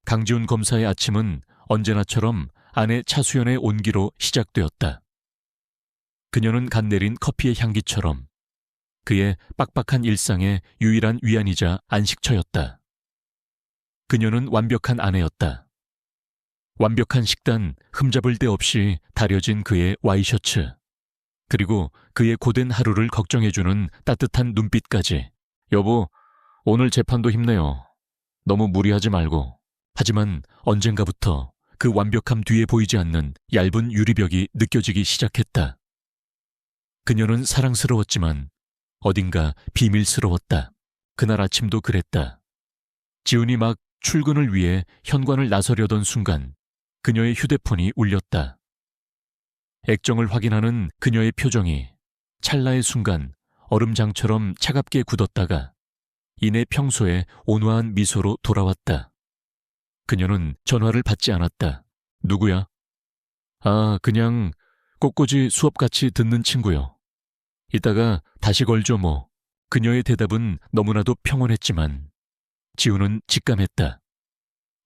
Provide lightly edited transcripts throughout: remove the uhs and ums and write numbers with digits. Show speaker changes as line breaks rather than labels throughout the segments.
강지훈 검사의 아침은 언제나처럼 아내 차수연의 온기로 시작되었다. 그녀는 갓 내린 커피의 향기처럼 그의 빡빡한 일상의 유일한 위안이자 안식처였다. 그녀는 완벽한 아내였다. 완벽한 식단, 흠잡을 데 없이 다려진 그의 와이셔츠, 그리고 그의 고된 하루를 걱정해주는 따뜻한 눈빛까지. 여보, 오늘 재판도 힘내요. 너무 무리하지 말고. 하지만 언젠가부터 그 완벽함 뒤에 보이지 않는 얇은 유리벽이 느껴지기 시작했다. 그녀는 사랑스러웠지만 어딘가 비밀스러웠다. 그날 아침도 그랬다. 지훈이 막 출근을 위해 현관을 나서려던 순간 그녀의 휴대폰이 울렸다. 액정을 확인하는 그녀의 표정이 찰나의 순간 얼음장처럼 차갑게 굳었다가 이내 평소의 온화한 미소로 돌아왔다. 그녀는 전화를 받지 않았다. 누구야? 아, 그냥 꽃꽂이 수업같이 듣는 친구요. 이따가 다시 걸죠 뭐. 그녀의 대답은 너무나도 평온했지만 지훈은 직감했다.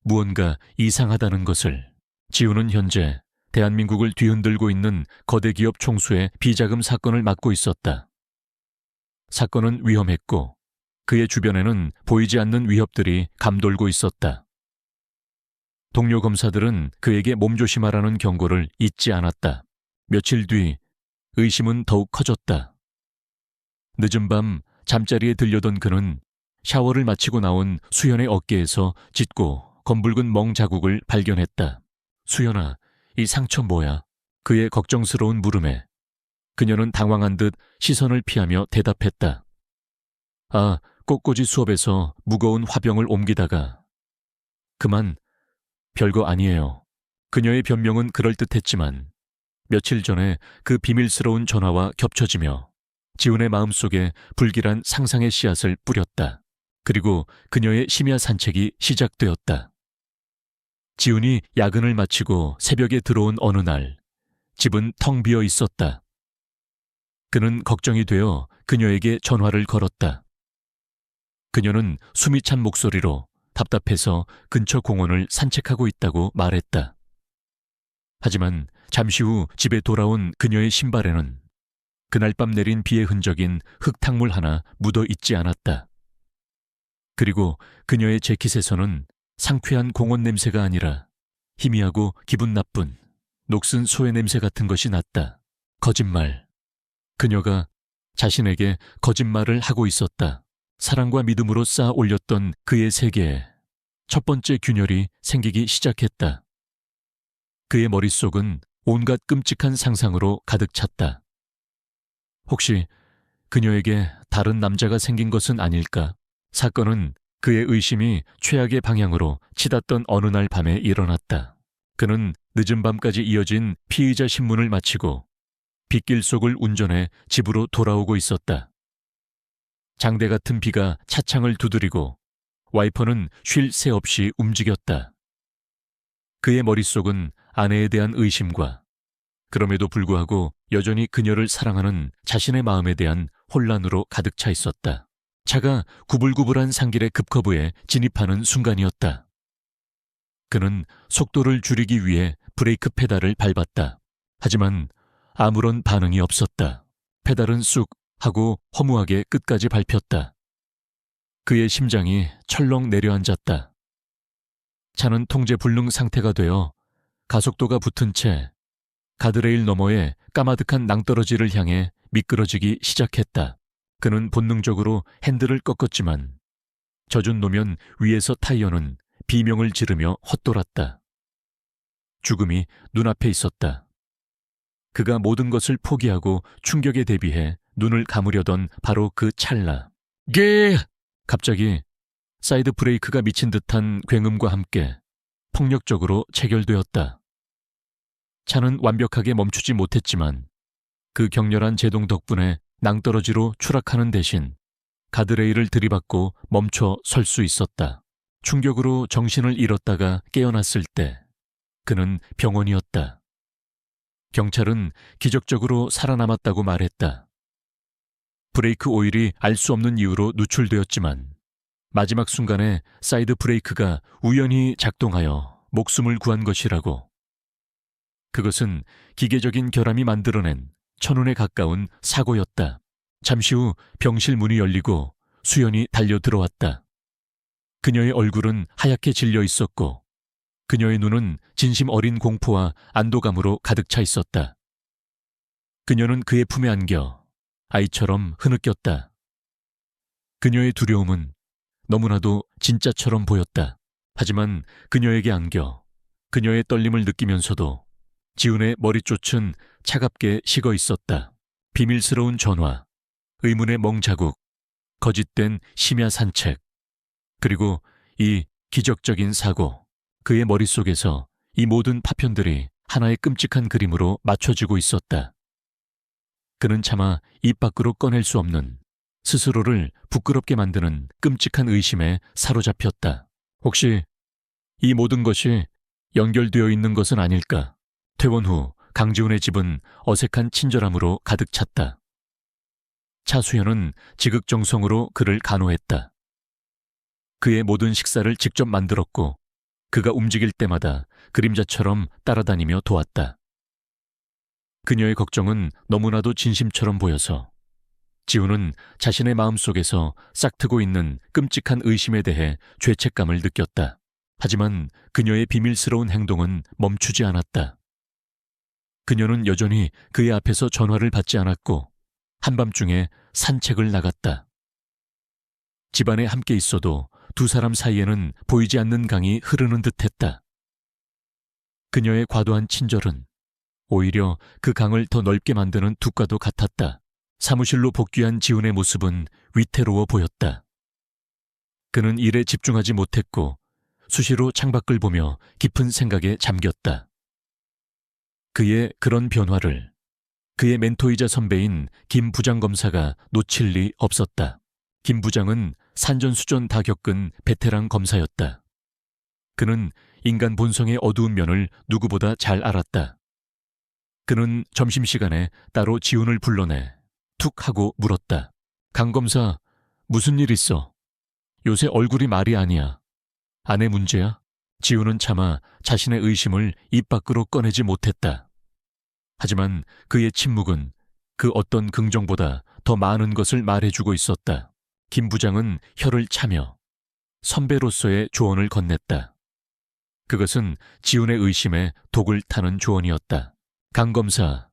무언가 이상하다는 것을. 지훈은 현재 대한민국을 뒤흔들고 있는 거대 기업 총수의 비자금 사건을 맡고 있었다. 사건은 위험했고 그의 주변에는 보이지 않는 위협들이 감돌고 있었다. 동료 검사들은 그에게 몸조심하라는 경고를 잊지 않았다. 며칠 뒤 의심은 더욱 커졌다. 늦은 밤 잠자리에 들려던 그는 샤워를 마치고 나온 수연의 어깨에서 짙고 검붉은 멍 자국을 발견했다. 수연아, 이 상처 뭐야? 그의 걱정스러운 물음에 그녀는 당황한 듯 시선을 피하며 대답했다. 아, 꽃꽂이 수업에서 무거운 화병을 옮기다가. 그만, 별거 아니에요. 그녀의 변명은 그럴듯했지만 며칠 전에 그 비밀스러운 전화와 겹쳐지며 지훈의 마음속에 불길한 상상의 씨앗을 뿌렸다. 그리고 그녀의 심야 산책이 시작되었다. 지훈이 야근을 마치고 새벽에 들어온 어느 날, 집은 텅 비어 있었다. 그는 걱정이 되어 그녀에게 전화를 걸었다. 그녀는 숨이 찬 목소리로 답답해서 근처 공원을 산책하고 있다고 말했다. 하지만 잠시 후 집에 돌아온 그녀의 신발에는 그날 밤 내린 비의 흔적인 흙탕물 하나 묻어 있지 않았다. 그리고 그녀의 재킷에서는 상쾌한 공원 냄새가 아니라 희미하고 기분 나쁜 녹슨 소의 냄새 같은 것이 났다. 거짓말. 그녀가 자신에게 거짓말을 하고 있었다. 사랑과 믿음으로 쌓아 올렸던 그의 세계에 첫 번째 균열이 생기기 시작했다. 그의 머릿속은 온갖 끔찍한 상상으로 가득 찼다. 혹시 그녀에게 다른 남자가 생긴 것은 아닐까? 사건은 그의 의심이 최악의 방향으로 치닫던 어느 날 밤에 일어났다. 그는 늦은 밤까지 이어진 피의자 신문을 마치고 빗길 속을 운전해 집으로 돌아오고 있었다. 장대 같은 비가 차창을 두드리고 와이퍼는 쉴 새 없이 움직였다. 그의 머릿속은 아내에 대한 의심과 그럼에도 불구하고 여전히 그녀를 사랑하는 자신의 마음에 대한 혼란으로 가득 차 있었다. 차가 구불구불한 산길의 급커브에 진입하는 순간이었다. 그는 속도를 줄이기 위해 브레이크 페달을 밟았다. 하지만 아무런 반응이 없었다. 페달은 쑥 하고 허무하게 끝까지 밟혔다. 그의 심장이 철렁 내려앉았다. 차는 통제 불능 상태가 되어 가속도가 붙은 채 가드레일 너머에 까마득한 낭떠러지를 향해 미끄러지기 시작했다. 그는 본능적으로 핸들을 꺾었지만 젖은 노면 위에서 타이어는 비명을 지르며 헛돌았다. 죽음이 눈앞에 있었다. 그가 모든 것을 포기하고 충격에 대비해 눈을 감으려던 바로 그 찰나. 갑자기 사이드 브레이크가 미친 듯한 굉음과 함께 폭력적으로 체결되었다. 차는 완벽하게 멈추지 못했지만 그 격렬한 제동 덕분에 낭떠러지로 추락하는 대신 가드레일을 들이받고 멈춰 설 수 있었다. 충격으로 정신을 잃었다가 깨어났을 때 그는 병원이었다. 경찰은 기적적으로 살아남았다고 말했다. 브레이크 오일이 알 수 없는 이유로 누출되었지만 마지막 순간에 사이드 브레이크가 우연히 작동하여 목숨을 구한 것이라고. 그것은 기계적인 결함이 만들어낸 천운에 가까운 사고였다. 잠시 후 병실 문이 열리고 수연이 달려 들어왔다. 그녀의 얼굴은 하얗게 질려 있었고 그녀의 눈은 진심 어린 공포와 안도감으로 가득 차 있었다. 그녀는 그의 품에 안겨 아이처럼 흐느꼈다. 그녀의 두려움은 너무나도 진짜처럼 보였다. 하지만 그녀에게 안겨 그녀의 떨림을 느끼면서도 지훈의 머리꽃은 차갑게 식어 있었다. 비밀스러운 전화, 의문의 멍자국, 거짓된 심야 산책, 그리고 이 기적적인 사고. 그의 머릿속에서 이 모든 파편들이 하나의 끔찍한 그림으로 맞춰지고 있었다. 그는 차마 입 밖으로 꺼낼 수 없는 스스로를 부끄럽게 만드는 끔찍한 의심에 사로잡혔다. 혹시 이 모든 것이 연결되어 있는 것은 아닐까? 퇴원 후 강지훈의 집은 어색한 친절함으로 가득 찼다. 차수현은 지극정성으로 그를 간호했다. 그의 모든 식사를 직접 만들었고 그가 움직일 때마다 그림자처럼 따라다니며 도왔다. 그녀의 걱정은 너무나도 진심처럼 보여서 지훈은 자신의 마음속에서 싹트고 있는 끔찍한 의심에 대해 죄책감을 느꼈다. 하지만 그녀의 비밀스러운 행동은 멈추지 않았다. 그녀는 여전히 그의 앞에서 전화를 받지 않았고 한밤중에 산책을 나갔다. 집안에 함께 있어도 두 사람 사이에는 보이지 않는 강이 흐르는 듯했다. 그녀의 과도한 친절은 오히려 그 강을 더 넓게 만드는 둑과도 같았다. 사무실로 복귀한 지훈의 모습은 위태로워 보였다. 그는 일에 집중하지 못했고 수시로 창밖을 보며 깊은 생각에 잠겼다. 그의 그런 변화를 그의 멘토이자 선배인 김 부장검사가 놓칠 리 없었다. 김 부장은 산전수전 다 겪은 베테랑 검사였다. 그는 인간 본성의 어두운 면을 누구보다 잘 알았다. 그는 점심시간에 따로 지훈을 불러내 툭 하고 물었다. 강 검사, 무슨 일 있어? 요새 얼굴이 말이 아니야. 아내 문제야? 지훈은 차마 자신의 의심을 입 밖으로 꺼내지 못했다. 하지만 그의 침묵은 그 어떤 긍정보다 더 많은 것을 말해주고 있었다. 김 부장은 혀를 차며 선배로서의 조언을 건넸다. 그것은 지훈의 의심에 독을 타는 조언이었다. 강 검사,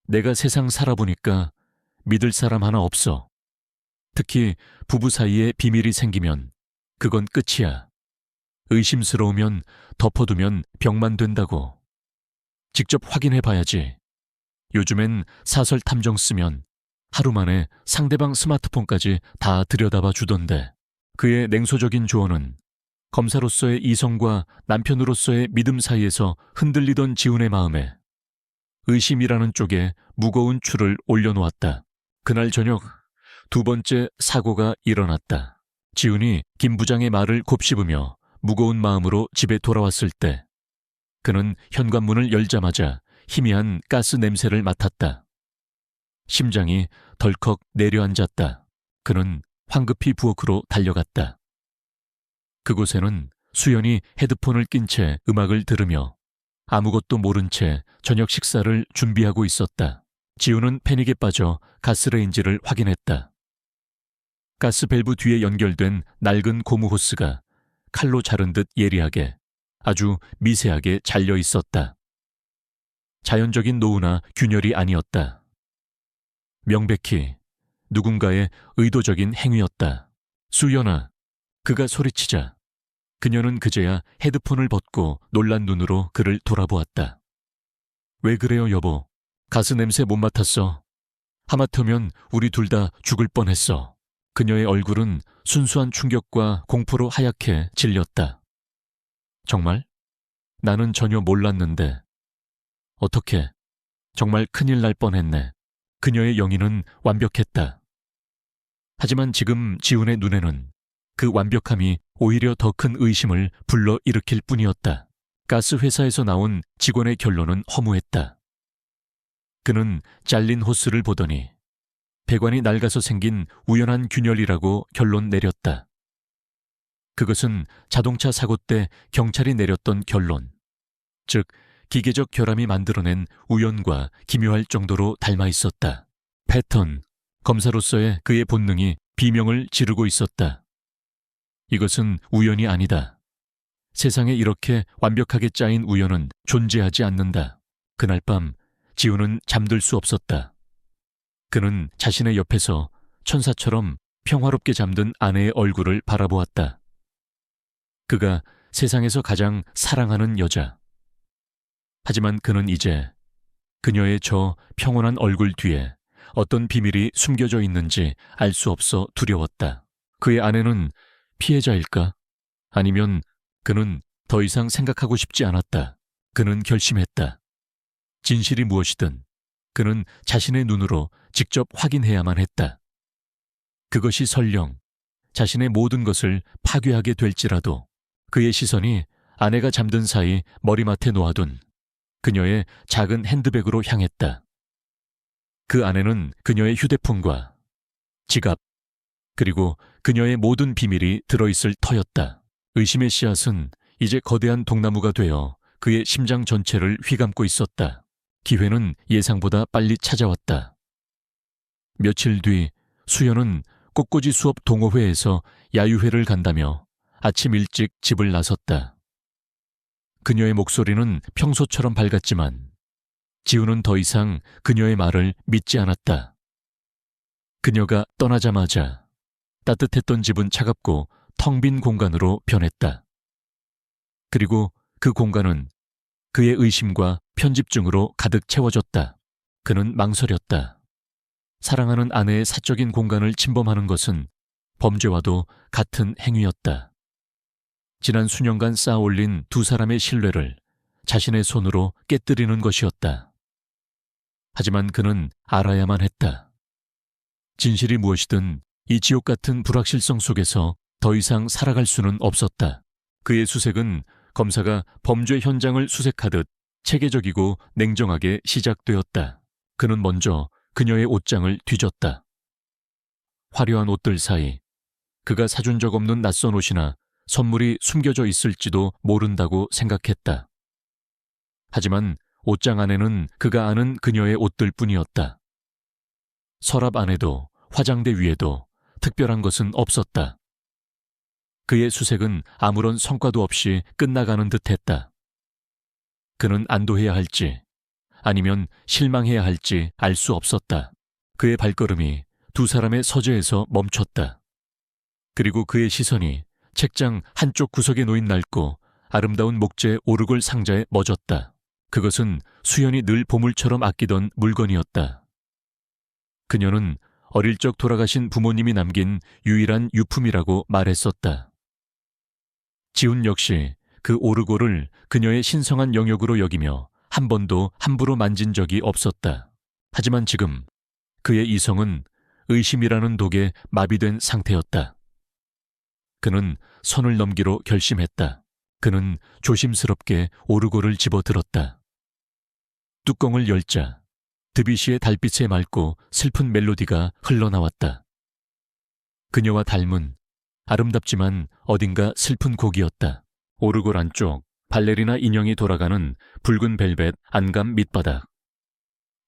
내가 세상 살아보니까 믿을 사람 하나 없어. 특히 부부 사이에 비밀이 생기면 그건 끝이야. 의심스러우면 덮어두면 병만 된다고. 직접 확인해봐야지. 요즘엔 사설 탐정 쓰면 하루 만에 상대방 스마트폰까지 다 들여다봐 주던데. 그의 냉소적인 조언은 검사로서의 이성과 남편으로서의 믿음 사이에서 흔들리던 지훈의 마음에 의심이라는 쪽에 무거운 줄을 올려놓았다. 그날 저녁 두 번째 사고가 일어났다. 지훈이 김 부장의 말을 곱씹으며 무거운 마음으로 집에 돌아왔을 때 그는 현관문을 열자마자 희미한 가스 냄새를 맡았다. 심장이 덜컥 내려앉았다. 그는 황급히 부엌으로 달려갔다. 그곳에는 수연이 헤드폰을 낀 채 음악을 들으며 아무것도 모른 채 저녁 식사를 준비하고 있었다. 지훈은 패닉에 빠져 가스레인지를 확인했다. 가스 밸브 뒤에 연결된 낡은 고무 호스가 칼로 자른 듯 예리하게 아주 미세하게 잘려 있었다. 자연적인 노후나 균열이 아니었다. 명백히 누군가의 의도적인 행위였다. 수연아, 그가 소리치자 그녀는 그제야 헤드폰을 벗고 놀란 눈으로 그를 돌아보았다. 왜 그래요, 여보? 가스 냄새 못 맡았어. 하마터면 우리 둘 다 죽을 뻔했어. 그녀의 얼굴은 순수한 충격과 공포로 하얗게 질렸다. 정말? 나는 전혀 몰랐는데. 어떻게? 정말 큰일 날 뻔했네. 그녀의 영의는 완벽했다. 하지만 지금 지훈의 눈에는 그 완벽함이 오히려 더 큰 의심을 불러일으킬 뿐이었다. 가스 회사에서 나온 직원의 결론은 허무했다. 그는 잘린 호스를 보더니 배관이 낡아서 생긴 우연한 균열이라고 결론 내렸다. 그것은 자동차 사고 때 경찰이 내렸던 결론, 즉 기계적 결함이 만들어낸 우연과 기묘할 정도로 닮아 있었다. 패턴, 검사로서의 그의 본능이 비명을 지르고 있었다. 이것은 우연이 아니다. 세상에 이렇게 완벽하게 짜인 우연은 존재하지 않는다. 그날 밤 지우는 잠들 수 없었다. 그는 자신의 옆에서 천사처럼 평화롭게 잠든 아내의 얼굴을 바라보았다. 그가 세상에서 가장 사랑하는 여자. 하지만 그는 이제 그녀의 저 평온한 얼굴 뒤에 어떤 비밀이 숨겨져 있는지 알 수 없어 두려웠다. 그의 아내는 피해자일까? 아니면 그는 더 이상 생각하고 싶지 않았다. 그는 결심했다. 진실이 무엇이든 그는 자신의 눈으로 직접 확인해야만 했다. 그것이 설령 자신의 모든 것을 파괴하게 될지라도 그의 시선이 아내가 잠든 사이 머리맡에 놓아둔 그녀의 작은 핸드백으로 향했다. 그 안에는 그녀의 휴대폰과 지갑, 그리고 그녀의 모든 비밀이 들어있을 터였다. 의심의 씨앗은 이제 거대한 동나무가 되어 그의 심장 전체를 휘감고 있었다. 기회는 예상보다 빨리 찾아왔다. 며칠 뒤 수연은 꽃꽂이 수업 동호회에서 야유회를 간다며 아침 일찍 집을 나섰다. 그녀의 목소리는 평소처럼 밝았지만 지우는 더 이상 그녀의 말을 믿지 않았다. 그녀가 떠나자마자 따뜻했던 집은 차갑고 텅 빈 공간으로 변했다. 그리고 그 공간은 그의 의심과 편집증으로 가득 채워졌다. 그는 망설였다. 사랑하는 아내의 사적인 공간을 침범하는 것은 범죄와도 같은 행위였다. 지난 수년간 쌓아올린 두 사람의 신뢰를 자신의 손으로 깨뜨리는 것이었다. 하지만 그는 알아야만 했다. 진실이 무엇이든 이 지옥 같은 불확실성 속에서 더 이상 살아갈 수는 없었다. 그의 수색은 검사가 범죄 현장을 수색하듯 체계적이고 냉정하게 시작되었다. 그는 먼저 그녀의 옷장을 뒤졌다. 화려한 옷들 사이 그가 사준 적 없는 낯선 옷이나 선물이 숨겨져 있을지도 모른다고 생각했다. 하지만 옷장 안에는 그가 아는 그녀의 옷들 뿐이었다. 서랍 안에도 화장대 위에도 특별한 것은 없었다. 그의 수색은 아무런 성과도 없이 끝나가는 듯했다. 그는 안도해야 할지 아니면 실망해야 할지 알 수 없었다. 그의 발걸음이 두 사람의 서재에서 멈췄다. 그리고 그의 시선이 책장 한쪽 구석에 놓인 낡고 아름다운 목재 오르골 상자에 멎었다. 그것은 수연이 늘 보물처럼 아끼던 물건이었다. 그녀는 어릴 적 돌아가신 부모님이 남긴 유일한 유품이라고 말했었다. 지훈 역시 그 오르골을 그녀의 신성한 영역으로 여기며 한 번도 함부로 만진 적이 없었다. 하지만 지금 그의 이성은 의심이라는 독에 마비된 상태였다. 그는 선을 넘기로 결심했다. 그는 조심스럽게 오르골을 집어들었다. 뚜껑을 열자 드뷔시의 달빛에 맑고 슬픈 멜로디가 흘러나왔다. 그녀와 닮은 아름답지만 어딘가 슬픈 곡이었다. 오르골 안쪽 발레리나 인형이 돌아가는 붉은 벨벳 안감 밑바닥.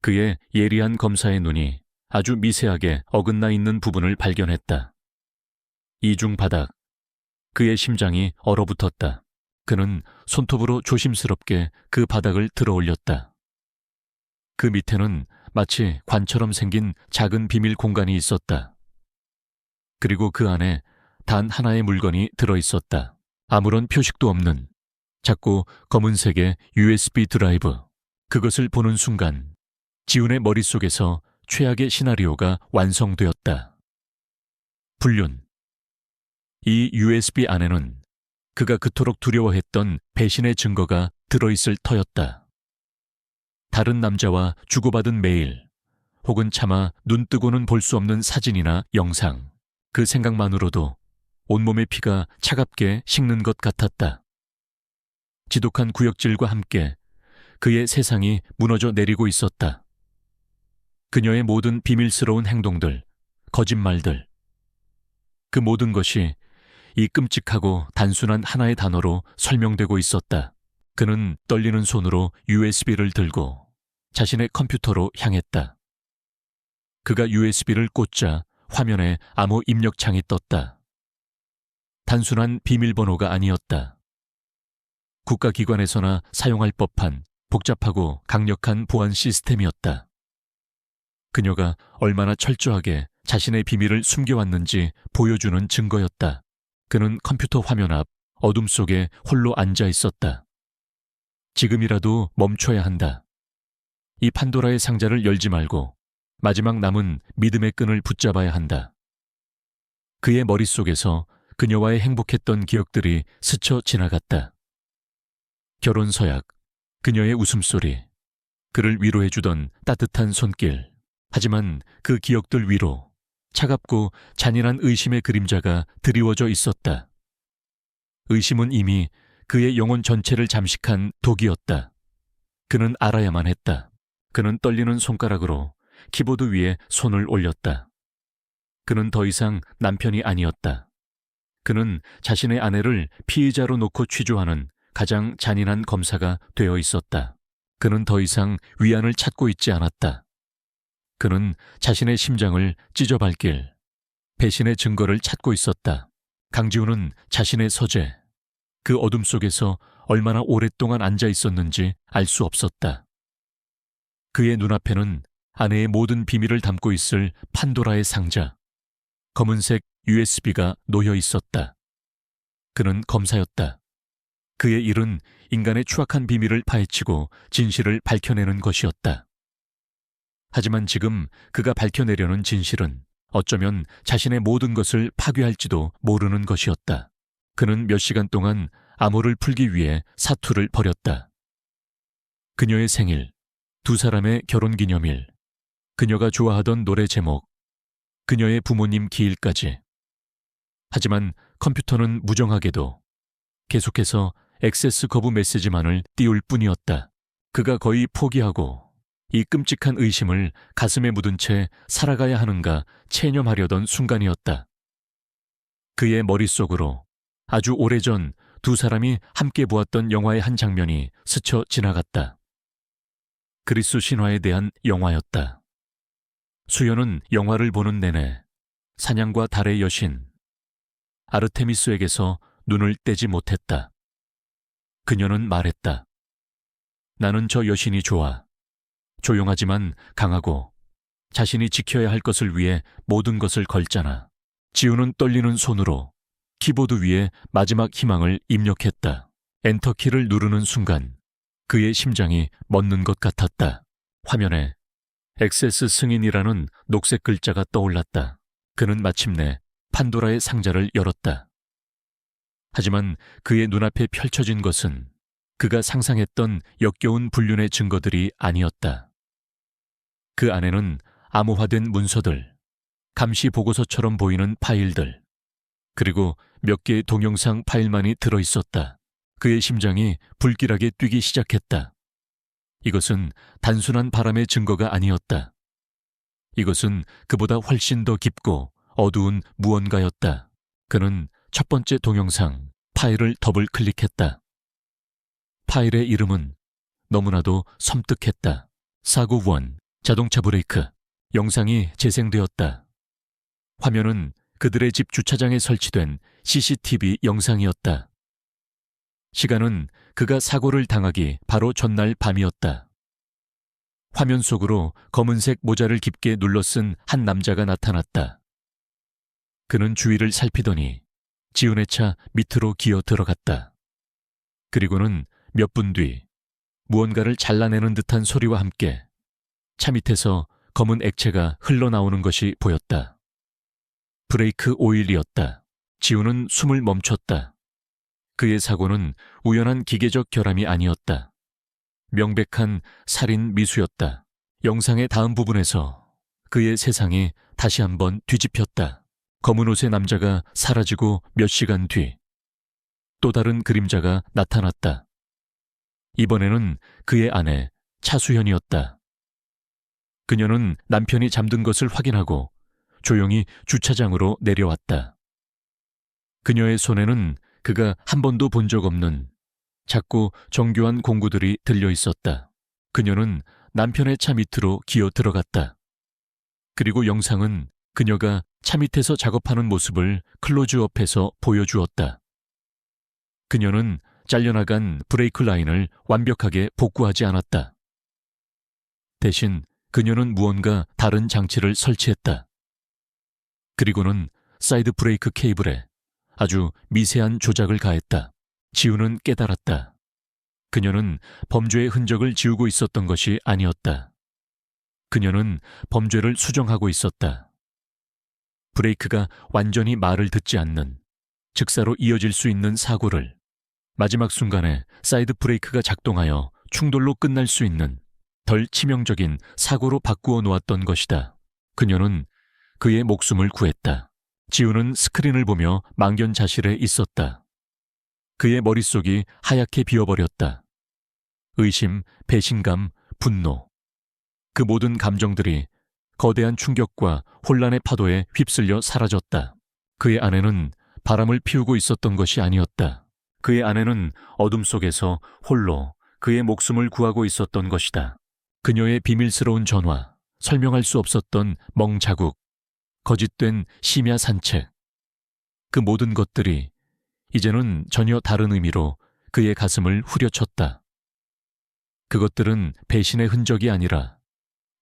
그의 예리한 검사의 눈이 아주 미세하게 어긋나 있는 부분을 발견했다. 이중 바닥. 그의 심장이 얼어붙었다. 그는 손톱으로 조심스럽게 그 바닥을 들어 올렸다. 그 밑에는 마치 관처럼 생긴 작은 비밀 공간이 있었다. 그리고 그 안에 단 하나의 물건이 들어 있었다. 아무런 표식도 없는 작고 검은색의 USB 드라이브. 그것을 보는 순간 지훈의 머릿속에서 최악의 시나리오가 완성되었다. 불륜. 이 USB 안에는 그가 그토록 두려워했던 배신의 증거가 들어있을 터였다. 다른 남자와 주고받은 메일, 혹은 차마 눈 뜨고는 볼 수 없는 사진이나 영상. 그 생각만으로도 온몸의 피가 차갑게 식는 것 같았다. 지독한 구역질과 함께 그의 세상이 무너져 내리고 있었다. 그녀의 모든 비밀스러운 행동들, 거짓말들. 그 모든 것이 이 끔찍하고 단순한 하나의 단어로 설명되고 있었다. 그는 떨리는 손으로 USB를 들고 자신의 컴퓨터로 향했다. 그가 USB를 꽂자 화면에 암호 입력창이 떴다. 단순한 비밀번호가 아니었다. 국가기관에서나 사용할 법한 복잡하고 강력한 보안 시스템이었다. 그녀가 얼마나 철저하게 자신의 비밀을 숨겨왔는지 보여주는 증거였다. 그는 컴퓨터 화면 앞 어둠 속에 홀로 앉아 있었다. 지금이라도 멈춰야 한다. 이 판도라의 상자를 열지 말고 마지막 남은 믿음의 끈을 붙잡아야 한다. 그의 머릿속에서 그녀와의 행복했던 기억들이 스쳐 지나갔다. 결혼 서약, 그녀의 웃음소리, 그를 위로해주던 따뜻한 손길. 하지만 그 기억들 위로 차갑고 잔인한 의심의 그림자가 드리워져 있었다. 의심은 이미 그의 영혼 전체를 잠식한 독이었다. 그는 알아야만 했다. 그는 떨리는 손가락으로 키보드 위에 손을 올렸다. 그는 더 이상 남편이 아니었다. 그는 자신의 아내를 피의자로 놓고 취조하는 가장 잔인한 검사가 되어 있었다. 그는 더 이상 위안을 찾고 있지 않았다. 그는 자신의 심장을 찢어밟길 배신의 증거를 찾고 있었다. 강지훈은 자신의 서재, 그 어둠 속에서 얼마나 오랫동안 앉아 있었는지 알 수 없었다. 그의 눈앞에는 아내의 모든 비밀을 담고 있을 판도라의 상자, 검은색 USB가 놓여 있었다. 그는 검사였다. 그의 일은 인간의 추악한 비밀을 파헤치고 진실을 밝혀내는 것이었다. 하지만 지금 그가 밝혀내려는 진실은 어쩌면 자신의 모든 것을 파괴할지도 모르는 것이었다. 그는 몇 시간 동안 암호를 풀기 위해 사투를 벌였다. 그녀의 생일, 두 사람의 결혼기념일, 그녀가 좋아하던 노래 제목, 그녀의 부모님 기일까지. 하지만 컴퓨터는 무정하게도 계속해서 액세스 거부 메시지만을 띄울 뿐이었다. 그가 거의 포기하고 이 끔찍한 의심을 가슴에 묻은 채 살아가야 하는가 체념하려던 순간이었다. 그의 머릿속으로 아주 오래전 두 사람이 함께 보았던 영화의 한 장면이 스쳐 지나갔다. 그리스 신화에 대한 영화였다. 수연은 영화를 보는 내내 사냥과 달의 여신 아르테미스에게서 눈을 떼지 못했다. 그녀는 말했다. 나는 저 여신이 좋아. 조용하지만 강하고 자신이 지켜야 할 것을 위해 모든 것을 걸잖아. 지우는 떨리는 손으로 키보드 위에 마지막 희망을 입력했다. 엔터키를 누르는 순간 그의 심장이 멎는 것 같았다. 화면에 액세스 승인이라는 녹색 글자가 떠올랐다. 그는 마침내 판도라의 상자를 열었다. 하지만 그의 눈앞에 펼쳐진 것은 그가 상상했던 역겨운 불륜의 증거들이 아니었다. 그 안에는 암호화된 문서들, 감시 보고서처럼 보이는 파일들, 그리고 몇 개의 동영상 파일만이 들어있었다. 그의 심장이 불길하게 뛰기 시작했다. 이것은 단순한 바람의 증거가 아니었다. 이것은 그보다 훨씬 더 깊고 어두운 무언가였다. 그는 첫 번째 동영상 파일을 더블 클릭했다. 파일의 이름은 너무나도 섬뜩했다. 사고 1, 자동차 브레이크. 영상이 재생되었다. 화면은 그들의 집 주차장에 설치된 CCTV 영상이었다. 시간은 그가 사고를 당하기 바로 전날 밤이었다. 화면 속으로 검은색 모자를 깊게 눌러쓴 한 남자가 나타났다. 그는 주위를 살피더니 지훈의 차 밑으로 기어 들어갔다. 그리고는 몇 분 뒤 무언가를 잘라내는 듯한 소리와 함께 차 밑에서 검은 액체가 흘러나오는 것이 보였다. 브레이크 오일이었다. 지훈은 숨을 멈췄다. 그의 사고는 우연한 기계적 결함이 아니었다. 명백한 살인 미수였다. 영상의 다음 부분에서 그의 세상이 다시 한번 뒤집혔다. 검은 옷의 남자가 사라지고 몇 시간 뒤 또 다른 그림자가 나타났다. 이번에는 그의 아내 차수현이었다. 그녀는 남편이 잠든 것을 확인하고 조용히 주차장으로 내려왔다. 그녀의 손에는 그가 한 번도 본 적 없는 작고 정교한 공구들이 들려 있었다. 그녀는 남편의 차 밑으로 기어 들어갔다. 그리고 영상은 그녀가 차 밑에서 작업하는 모습을 클로즈업해서 보여주었다. 그녀는 잘려나간 브레이크 라인을 완벽하게 복구하지 않았다. 대신 그녀는 무언가 다른 장치를 설치했다. 그리고는 사이드 브레이크 케이블에 아주 미세한 조작을 가했다. 지우는 깨달았다. 그녀는 범죄의 흔적을 지우고 있었던 것이 아니었다. 그녀는 범죄를 수정하고 있었다. 브레이크가 완전히 말을 듣지 않는 즉사로 이어질 수 있는 사고를 마지막 순간에 사이드 브레이크가 작동하여 충돌로 끝날 수 있는 덜 치명적인 사고로 바꾸어 놓았던 것이다. 그녀는 그의 목숨을 구했다. 지우는 스크린을 보며 망견자실에 있었다. 그의 머릿속이 하얗게 비어버렸다. 의심, 배신감, 분노. 그 모든 감정들이 거대한 충격과 혼란의 파도에 휩쓸려 사라졌다. 그의 아내는 바람을 피우고 있었던 것이 아니었다. 그의 아내는 어둠 속에서 홀로 그의 목숨을 구하고 있었던 것이다. 그녀의 비밀스러운 전화, 설명할 수 없었던 멍자국, 거짓된 심야 산책. 그 모든 것들이 이제는 전혀 다른 의미로 그의 가슴을 후려쳤다. 그것들은 배신의 흔적이 아니라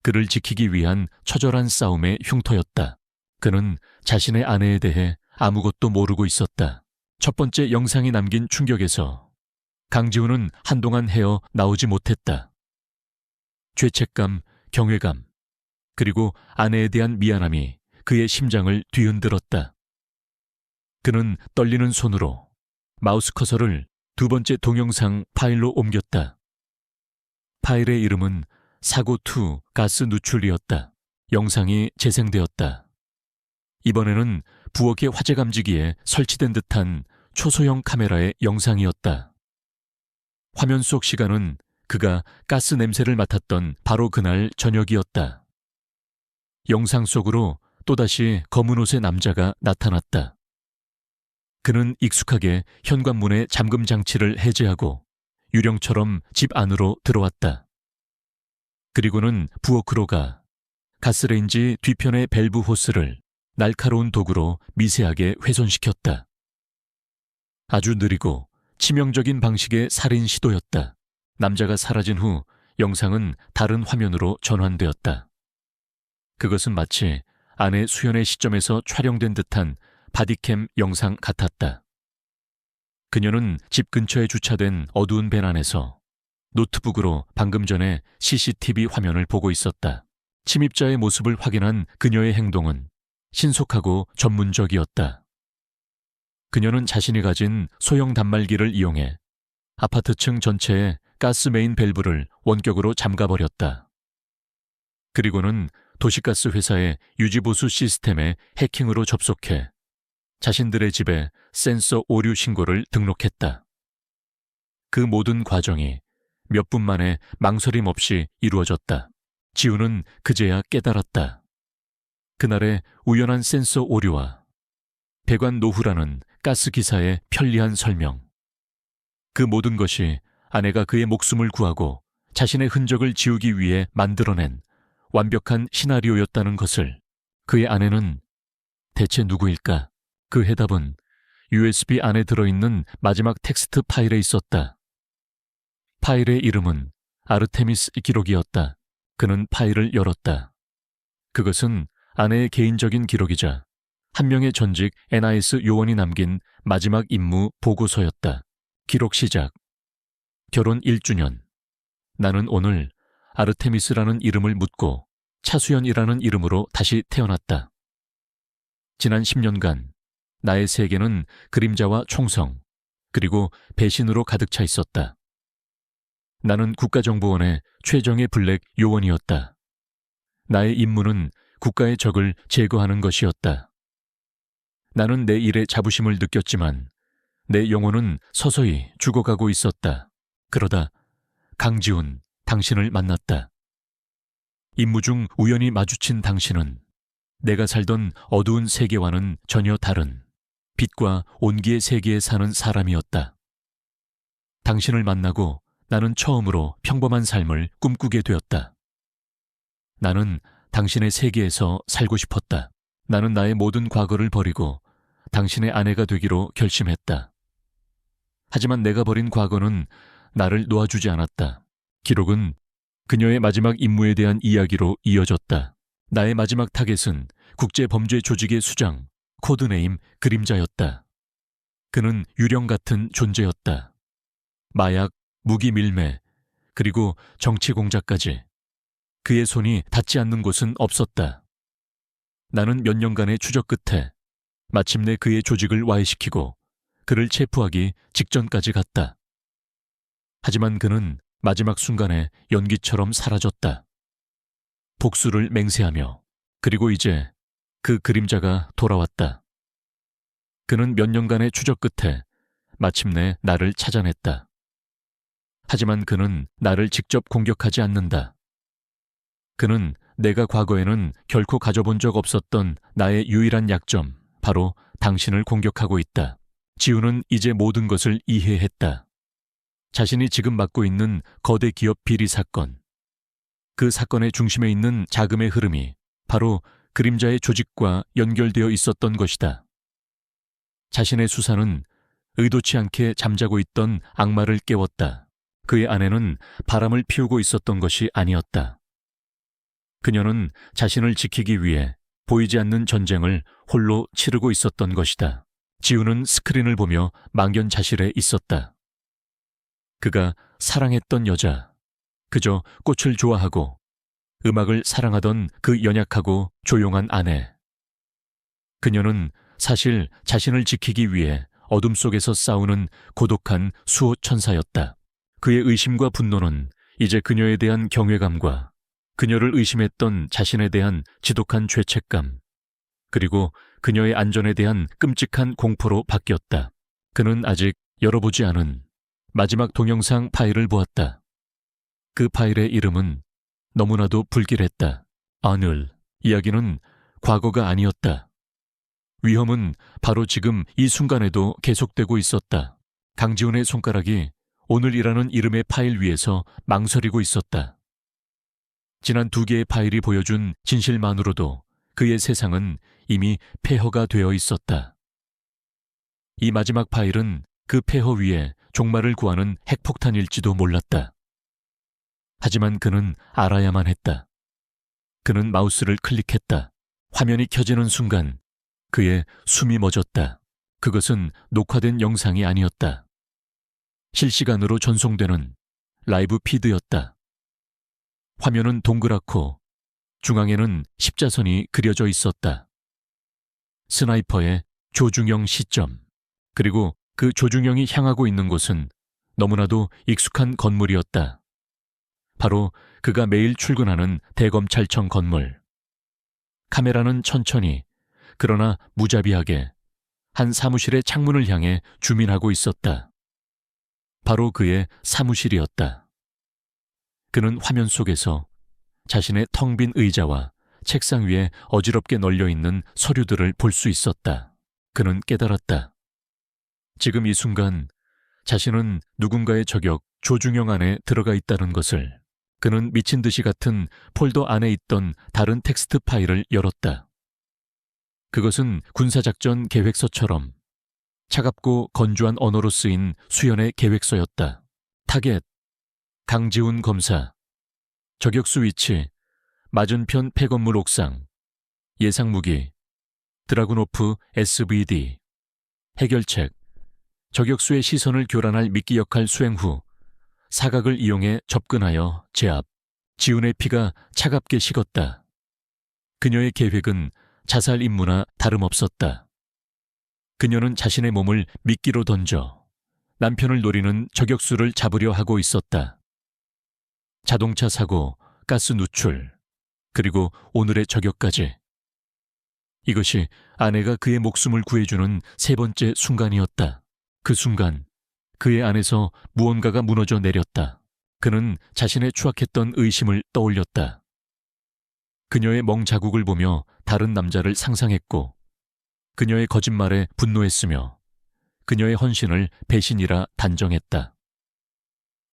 그를 지키기 위한 처절한 싸움의 흉터였다. 그는 자신의 아내에 대해 아무것도 모르고 있었다. 첫 번째 영상이 남긴 충격에서 강지훈은 한동안 헤어 나오지 못했다. 죄책감, 경외감, 그리고 아내에 대한 미안함이 그의 심장을 뒤흔들었다. 그는 떨리는 손으로 마우스 커서를 두 번째 동영상 파일로 옮겼다. 파일의 이름은 사고2 가스 누출이었다. 영상이 재생되었다. 이번에는 부엌의 화재 감지기에 설치된 듯한 초소형 카메라의 영상이었다. 화면 속 시간은 그가 가스 냄새를 맡았던 바로 그날 저녁이었다. 영상 속으로 또다시 검은 옷의 남자가 나타났다. 그는 익숙하게 현관문의 잠금 장치를 해제하고 유령처럼 집 안으로 들어왔다. 그리고는 부엌으로 가 가스레인지 뒤편의 밸브 호스를 날카로운 도구로 미세하게 훼손시켰다. 아주 느리고 치명적인 방식의 살인 시도였다. 남자가 사라진 후 영상은 다른 화면으로 전환되었다. 그것은 마치 아내 수연의 시점에서 촬영된 듯한 바디캠 영상 같았다. 그녀는 집 근처에 주차된 어두운 밴 안에서 노트북으로 방금 전에 CCTV 화면을 보고 있었다. 침입자의 모습을 확인한 그녀의 행동은 신속하고 전문적이었다. 그녀는 자신이 가진 소형 단말기를 이용해 아파트층 전체의 가스 메인 밸브를 원격으로 잠가버렸다. 그리고는 도시가스 회사의 유지보수 시스템에 해킹으로 접속해 자신들의 집에 센서 오류 신고를 등록했다. 그 모든 과정이 몇 분 만에 망설임 없이 이루어졌다. 지우는 그제야 깨달았다. 그날의 우연한 센서 오류와 배관 노후라는 가스 기사의 편리한 설명. 그 모든 것이 아내가 그의 목숨을 구하고 자신의 흔적을 지우기 위해 만들어낸 완벽한 시나리오였다는 것을 그의 아내는 대체 누구일까? 그 해답은 USB 안에 들어있는 마지막 텍스트 파일에 있었다. 파일의 이름은 아르테미스 기록이었다. 그는 파일을 열었다. 그것은 아내의 개인적인 기록이자 한 명의 전직 NIS 요원이 남긴 마지막 임무 보고서였다. 기록 시작. 결혼 1주년. 나는 오늘 아르테미스라는 이름을 묻고 차수연이라는 이름으로 다시 태어났다. 지난 10년간 나의 세계는 그림자와 총성, 그리고 배신으로 가득 차 있었다. 나는 국가정보원의 최정예 블랙 요원이었다. 나의 임무는 국가의 적을 제거하는 것이었다. 나는 내 일에 자부심을 느꼈지만 내 영혼은 서서히 죽어가고 있었다. 그러다 강지훈, 당신을 만났다. 임무 중 우연히 마주친 당신은 내가 살던 어두운 세계와는 전혀 다른 빛과 온기의 세계에 사는 사람이었다. 당신을 만나고 나는 처음으로 평범한 삶을 꿈꾸게 되었다. 나는 당신의 세계에서 살고 싶었다. 나는 나의 모든 과거를 버리고 당신의 아내가 되기로 결심했다. 하지만 내가 버린 과거는 나를 놓아주지 않았다. 기록은 그녀의 마지막 임무에 대한 이야기로 이어졌다. 나의 마지막 타겟은 국제범죄 조직의 수장, 코드네임 그림자였다. 그는 유령 같은 존재였다. 마약, 무기 밀매, 그리고 정치 공작까지. 그의 손이 닿지 않는 곳은 없었다. 나는 몇 년간의 추적 끝에 마침내 그의 조직을 와해시키고 그를 체포하기 직전까지 갔다. 하지만 그는 마지막 순간에 연기처럼 사라졌다. 복수를 맹세하며. 그리고 이제 그 그림자가 돌아왔다. 그는 몇 년간의 추적 끝에 마침내 나를 찾아냈다. 하지만 그는 나를 직접 공격하지 않는다. 그는 내가 과거에는 결코 가져본 적 없었던 나의 유일한 약점, 바로 당신을 공격하고 있다. 지우는 이제 모든 것을 이해했다. 자신이 지금 맡고 있는 거대 기업 비리 사건, 그 사건의 중심에 있는 자금의 흐름이 바로 그림자의 조직과 연결되어 있었던 것이다. 자신의 수사는 의도치 않게 잠자고 있던 악마를 깨웠다. 그의 아내는 바람을 피우고 있었던 것이 아니었다. 그녀는 자신을 지키기 위해 보이지 않는 전쟁을 홀로 치르고 있었던 것이다. 지우는 스크린을 보며 망연자실해 있었다. 그가 사랑했던 여자, 그저 꽃을 좋아하고 음악을 사랑하던 그 연약하고 조용한 아내. 그녀는 사실 자신을 지키기 위해 어둠 속에서 싸우는 고독한 수호 천사였다. 그의 의심과 분노는 이제 그녀에 대한 경외감과 그녀를 의심했던 자신에 대한 지독한 죄책감, 그리고 그녀의 안전에 대한 끔찍한 공포로 바뀌었다. 그는 아직 열어보지 않은 마지막 동영상 파일을 보았다. 그 파일의 이름은 너무나도 불길했다. 아늘, 이야기는 과거가 아니었다. 위험은 바로 지금 이 순간에도 계속되고 있었다. 강지훈의 손가락이 오늘이라는 이름의 파일 위에서 망설이고 있었다. 지난 2개의 파일이 보여준 진실만으로도 그의 세상은 이미 폐허가 되어 있었다. 이 마지막 파일은 그 폐허 위에 종말을 구하는 핵폭탄일지도 몰랐다. 하지만 그는 알아야만 했다. 그는 마우스를 클릭했다. 화면이 켜지는 순간 그의 숨이 멎었다. 그것은 녹화된 영상이 아니었다. 실시간으로 전송되는 라이브 피드였다. 화면은 동그랗고 중앙에는 십자선이 그려져 있었다. 스나이퍼의 조중영 시점, 그리고 그 조중영이 향하고 있는 곳은 너무나도 익숙한 건물이었다. 바로 그가 매일 출근하는 대검찰청 건물. 카메라는 천천히, 그러나 무자비하게 한 사무실의 창문을 향해 주민하고 있었다. 바로 그의 사무실이었다. 그는 화면 속에서 자신의 텅 빈 의자와 책상 위에 어지럽게 널려있는 서류들을 볼 수 있었다. 그는 깨달았다. 지금 이 순간 자신은 누군가의 저격 조중영 안에 들어가 있다는 것을. 그는 미친 듯이 같은 폴더 안에 있던 다른 텍스트 파일을 열었다. 그것은 군사작전 계획서처럼 차갑고 건조한 언어로 쓰인 수연의 계획서였다. 타겟, 강지훈 검사. 저격수 위치, 맞은편 폐건물 옥상. 예상 무기, 드라구노프 SVD. 해결책, 저격수의 시선을 교란할 미끼 역할 수행 후 사각을 이용해 접근하여 제압. 지훈의 피가 차갑게 식었다. 그녀의 계획은 자살 임무나 다름없었다. 그녀는 자신의 몸을 미끼로 던져 남편을 노리는 저격수를 잡으려 하고 있었다. 자동차 사고, 가스 누출, 그리고 오늘의 저격까지. 이것이 아내가 그의 목숨을 구해주는 3번째 순간이었다. 그 순간 그의 안에서 무언가가 무너져 내렸다. 그는 자신의 추악했던 의심을 떠올렸다. 그녀의 멍 자국을 보며 다른 남자를 상상했고 그녀의 거짓말에 분노했으며 그녀의 헌신을 배신이라 단정했다.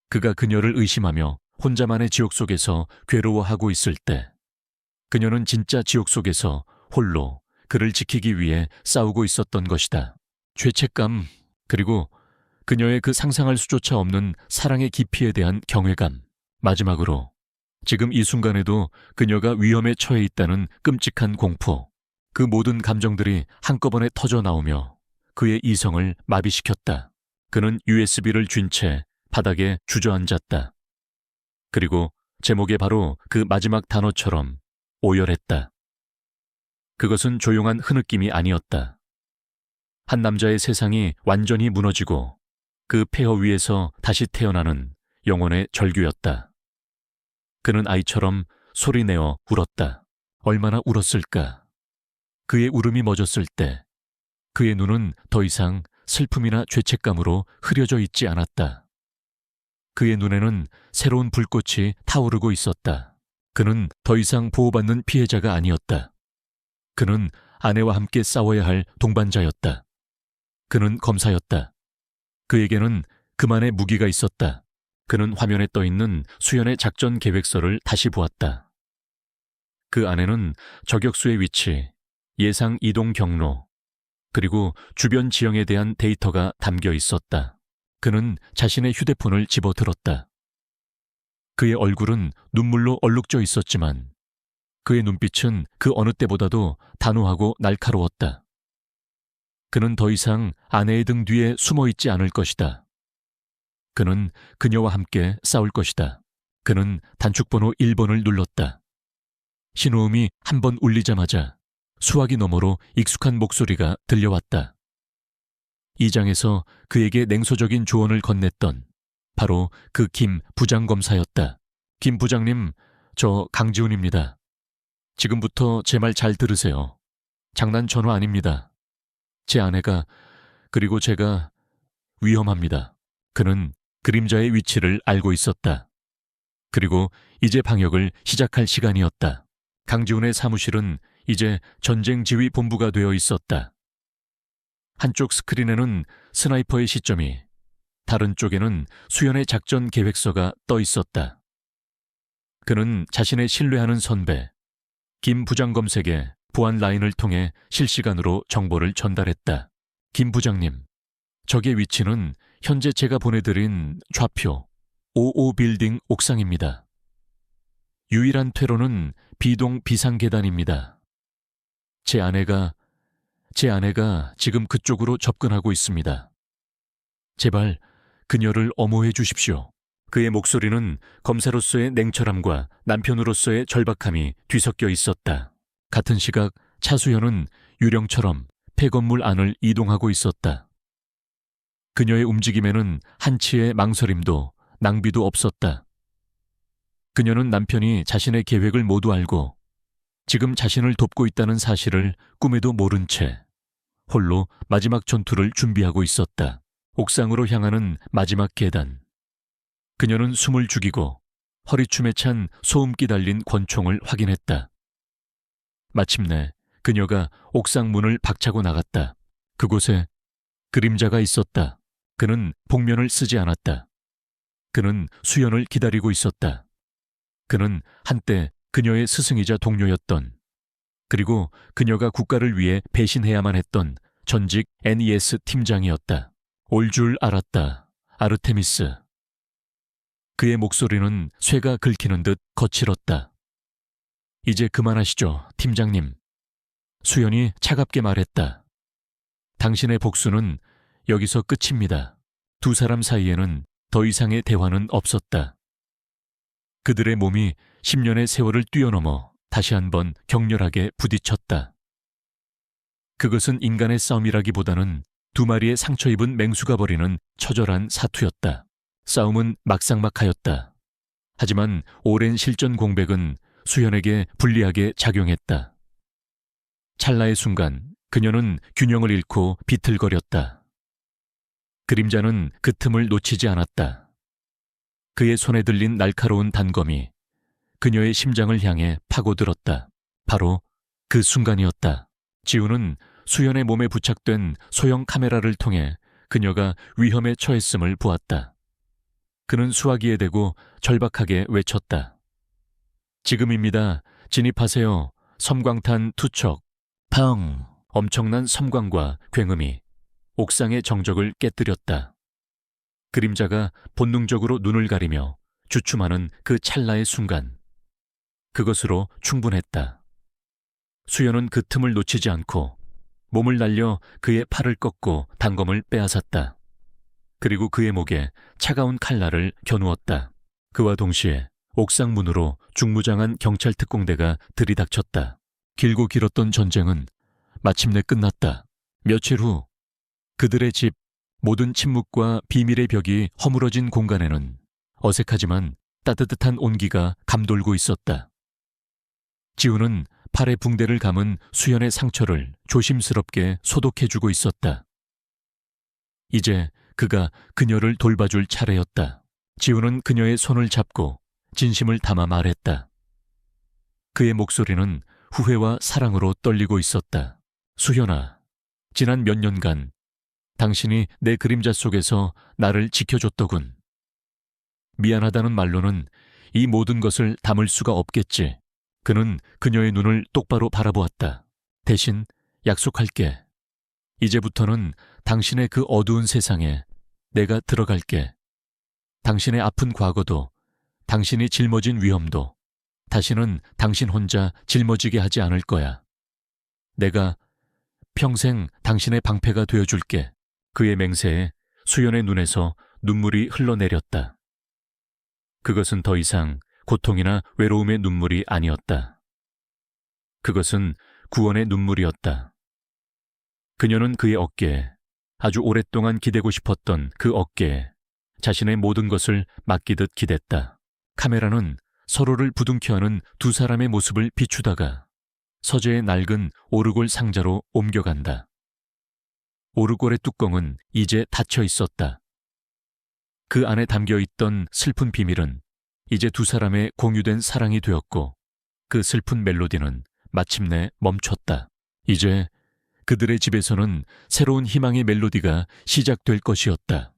그가 그녀를 의심하며 혼자만의 지옥 속에서 괴로워하고 있을 때 그녀는 진짜 지옥 속에서 홀로 그를 지키기 위해 싸우고 있었던 것이다. 죄책감, 그리고 그녀의 그 상상할 수조차 없는 사랑의 깊이에 대한 경외감, 마지막으로 지금 이 순간에도 그녀가 위험에 처해 있다는 끔찍한 공포, 그 모든 감정들이 한꺼번에 터져 나오며 그의 이성을 마비시켰다. 그는 USB를 쥔 채 바닥에 주저앉았다. 그리고 제목에 바로 그 마지막 단어처럼 오열했다. 그것은 조용한 흐느낌이 아니었다. 한 남자의 세상이 완전히 무너지고 그 폐허 위에서 다시 태어나는 영혼의 절규였다. 그는 아이처럼 소리내어 울었다. 얼마나 울었을까? 그의 울음이 멎었을 때 그의 눈은 더 이상 슬픔이나 죄책감으로 흐려져 있지 않았다. 그의 눈에는 새로운 불꽃이 타오르고 있었다. 그는 더 이상 보호받는 피해자가 아니었다. 그는 아내와 함께 싸워야 할 동반자였다. 그는 검사였다. 그에게는 그만의 무기가 있었다. 그는 화면에 떠있는 수연의 작전 계획서를 다시 보았다. 그 안에는 저격수의 위치, 예상 이동 경로, 그리고 주변 지형에 대한 데이터가 담겨 있었다. 그는 자신의 휴대폰을 집어들었다. 그의 얼굴은 눈물로 얼룩져 있었지만 그의 눈빛은 그 어느 때보다도 단호하고 날카로웠다. 그는 더 이상 아내의 등 뒤에 숨어 있지 않을 것이다. 그는 그녀와 함께 싸울 것이다. 그는 단축번호 1번을 눌렀다. 신호음이 한 번 울리자마자 수화기 너머로 익숙한 목소리가 들려왔다. 이 장에서 그에게 냉소적인 조언을 건넸던 바로 그 김 부장검사였다. 김 부장님, 저 강지훈입니다. 지금부터 제 말 잘 들으세요. 장난 전화 아닙니다. 제 아내가, 그리고 제가 위험합니다. 그는 그림자의 위치를 알고 있었다. 그리고 이제 방역을 시작할 시간이었다. 강지훈의 사무실은 이제 전쟁지휘본부가 되어 있었다. 한쪽 스크린에는 스나이퍼의 시점이, 다른 쪽에는 수연의 작전 계획서가 떠 있었다. 그는 자신의 신뢰하는 선배, 김 부장검색의 보안 라인을 통해 실시간으로 정보를 전달했다. 김 부장님, 적의 위치는 현재 제가 보내드린 좌표 55빌딩 옥상입니다. 유일한 퇴로는 B동 비상계단입니다. 제 아내가 지금 그쪽으로 접근하고 있습니다. 제발 그녀를 엄호해 주십시오. 그의 목소리는 검사로서의 냉철함과 남편으로서의 절박함이 뒤섞여 있었다. 같은 시각 차수연은 유령처럼 폐건물 안을 이동하고 있었다. 그녀의 움직임에는 한치의 망설임도 낭비도 없었다. 그녀는 남편이 자신의 계획을 모두 알고 지금 자신을 돕고 있다는 사실을 꿈에도 모른 채 홀로 마지막 전투를 준비하고 있었다. 옥상으로 향하는 마지막 계단. 그녀는 숨을 죽이고 허리춤에 찬 소음기 달린 권총을 확인했다. 마침내 그녀가 옥상 문을 박차고 나갔다. 그곳에 그림자가 있었다. 그는 복면을 쓰지 않았다. 그는 수연을 기다리고 있었다. 그는 한때 그녀의 스승이자 동료였던, 그리고 그녀가 국가를 위해 배신해야만 했던 전직 NES 팀장이었다. 올 줄 알았다, 아르테미스. 그의 목소리는 쇠가 긁히는 듯 거칠었다. 이제 그만하시죠, 팀장님. 수연이 차갑게 말했다. 당신의 복수는 여기서 끝입니다. 두 사람 사이에는 더 이상의 대화는 없었다. 그들의 몸이 10년의 세월을 뛰어넘어 다시 한번 격렬하게 부딪혔다. 그것은 인간의 싸움이라기보다는 두 마리의 상처 입은 맹수가 벌이는 처절한 사투였다. 싸움은 막상막하였다. 하지만 오랜 실전 공백은 수연에게 불리하게 작용했다. 찰나의 순간 그녀는 균형을 잃고 비틀거렸다. 그림자는 그 틈을 놓치지 않았다. 그의 손에 들린 날카로운 단검이 그녀의 심장을 향해 파고들었다. 바로 그 순간이었다. 지훈은 수연의 몸에 부착된 소형 카메라를 통해 그녀가 위험에 처했음을 보았다. 그는 수화기에 대고 절박하게 외쳤다. 지금입니다. 진입하세요. 섬광탄 투척. 팡! 엄청난 섬광과 굉음이 옥상의 정적을 깨뜨렸다. 그림자가 본능적으로 눈을 가리며 주춤하는 그 찰나의 순간. 그것으로 충분했다. 수연은 그 틈을 놓치지 않고 몸을 날려 그의 팔을 꺾고 단검을 빼앗았다. 그리고 그의 목에 차가운 칼날을 겨누었다. 그와 동시에 옥상 문으로 중무장한 경찰 특공대가 들이닥쳤다. 길고 길었던 전쟁은 마침내 끝났다. 며칠 후 그들의 집, 모든 침묵과 비밀의 벽이 허물어진 공간에는 어색하지만 따뜻한 온기가 감돌고 있었다. 지우는 팔에 붕대를 감은 수연의 상처를 조심스럽게 소독해주고 있었다. 이제 그가 그녀를 돌봐줄 차례였다. 지우는 그녀의 손을 잡고 진심을 담아 말했다. 그의 목소리는 후회와 사랑으로 떨리고 있었다. 수연아, 지난 몇 년간 당신이 내 그림자 속에서 나를 지켜줬더군. 미안하다는 말로는 이 모든 것을 담을 수가 없겠지. 그는 그녀의 눈을 똑바로 바라보았다. 대신 약속할게. 이제부터는 당신의 그 어두운 세상에 내가 들어갈게. 당신의 아픈 과거도, 당신이 짊어진 위험도 다시는 당신 혼자 짊어지게 하지 않을 거야. 내가 평생 당신의 방패가 되어줄게. 그의 맹세에 수연의 눈에서 눈물이 흘러내렸다. 그것은 더 이상 고통이나 외로움의 눈물이 아니었다. 그것은 구원의 눈물이었다. 그녀는 그의 어깨에, 아주 오랫동안 기대고 싶었던 그 어깨에 자신의 모든 것을 맡기듯 기댔다. 카메라는 서로를 부둥켜 하는 두 사람의 모습을 비추다가 서재의 낡은 오르골 상자로 옮겨간다. 오르골의 뚜껑은 이제 닫혀 있었다. 그 안에 담겨있던 슬픈 비밀은 이제 두 사람의 공유된 사랑이 되었고 그 슬픈 멜로디는 마침내 멈췄다. 이제 그들의 집에서는 새로운 희망의 멜로디가 시작될 것이었다.